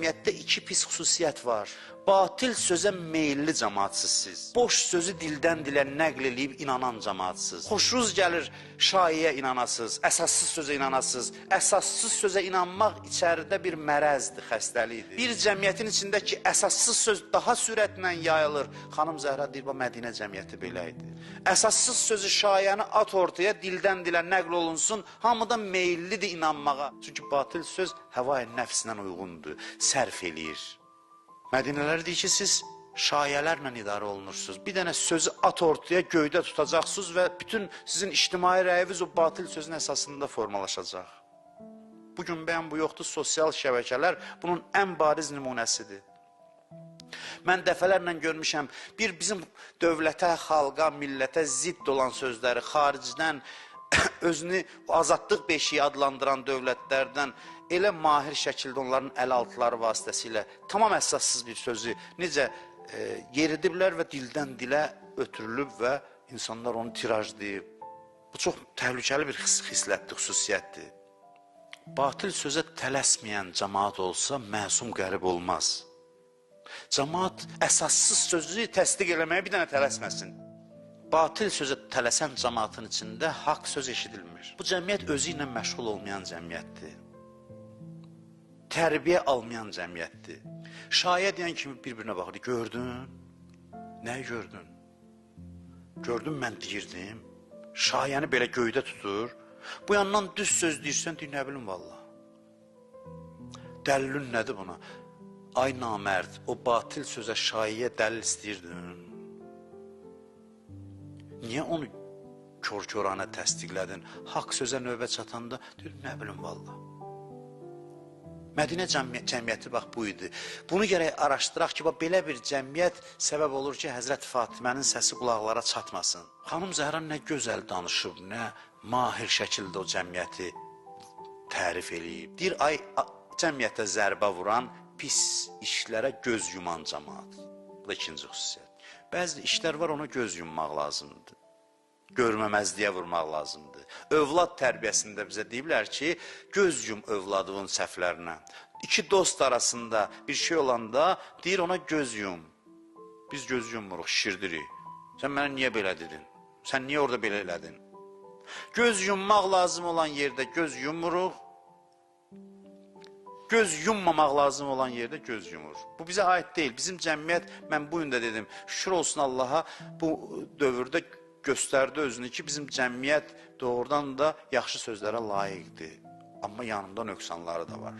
cəmiyyətdə iki pis xüsusiyyət var. Batil sözə meyilli cəmatsız. Boş sözü dildən dilə nəql eləyib inanan cəmatsız. Xoşunuz gəlir şaiyə inanasız, əsassız sözə inanasız. Əsassız sözə inanmaq içəridə bir mərəzdir, xəstəlikdir. Bir cəmiyyətin içindəki əsassız söz daha sürətlə yayılır. Xanım Zəhra deyir, bu Mədinə cəmiyyəti belə idi. Əsassız sözü şaiyəni at ortaya, dildən dilə nəql olunsun, hamıdan meyillidir inanmağa. Çünki batil söz həva-i nəfslə uyğundur, sərf eləyir. Mədinələr deyir ki, siz şayələrlə idarə olunursunuz. Bir dənə sözü at ortaya, göydə tutacaqsınız və bütün sizin ictimai rəyiniz o batil sözün əsasında formalaşacaq. Bugün bəyən bu yoxdur, sosial şəbəkələr bunun ən bariz nümunəsidir. Mən dəfələrlə görmüşəm, bizim dövlətə, xalqa, millətə zidd olan sözləri xaricdən özünü azadlıq beşiyi adlandıran dövlətlərdən elə mahir şəkildə onların əl-altıları vasitəsilə tamam əsassız bir sözü necə yeridiblər və dildən dilə ötürülüb və insanlar onu tirajlayıb. Bu çox təhlükəli bir xislətdir, xüsusiyyətdir. Batil sözə tələsməyən cəmaat olsa məsum qərib olmaz. Cəmaat əsassız sözü təsdiq eləməyə bir dənə tələsməsin. Batil sözə tələsən cəmaatın içində haqq söz eşidilmir. Bu cəmiyyət özü ilə məşğul olmayan cəmiyyətdir. Tərbiyə almayan cəmiyyətdir. Şayə deyən kimi bir-birinə baxır, gördün? Nəyi gördün? Gördün mən deyirdim. Şayəni belə göydə tutur. Bu yandan düz söz deyirsən, deyir, nə bilim valla. Dəlilün nədir buna? Ay namərd, o batil sözə şayiyə dəlil istəyirdin. Niyə onu kör-körana təsdiqlədin? Haqq sözə növbə çatanda, deyir, nə bilim valla. Mədinə cəmiyyəti bax bu idi. Bunu gərək araşdıraq ki, belə bir cəmiyyət səbəb olur ki, Həzrət Fatimənin səsi qulaqlara çatmasın. Xanım Zəhra nə gözəl danışıb, nə mahir şəkildə o cəmiyyəti tərif eləyib. Deyir, ay cəmiyyətə zərbə vuran, pis işlərə göz yuman cəmaat. Bu da ikinci xüsusiyyət. Bəzi işlər var, ona göz yummaq lazımdır. Görməməzliyə vurmaq lazımdır. Övlad tərbiyəsində bizə deyiblər ki, göz yum övladının səhvlərinə. İki dost arasında bir şey olanda deyir ona göz yum. Biz göz yummuruq, şişirdirik. Sən mənə niyə belə dedin? Sən niyə orada belə elədin? Göz yummaq lazım olan yerdə göz yummuruq. Göz yummamaq lazım olan yerdə göz yumur. Bu bizə aid deyil. Bizim cəmiyyət, mən bu gün də dedim, şükür olsun Allaha, bu dövrdə göstərdi özünü ki, bizim cəmiyyət doğrudan da yaxşı sözlərə layiqdir. Amma yanında nöqsanları da var.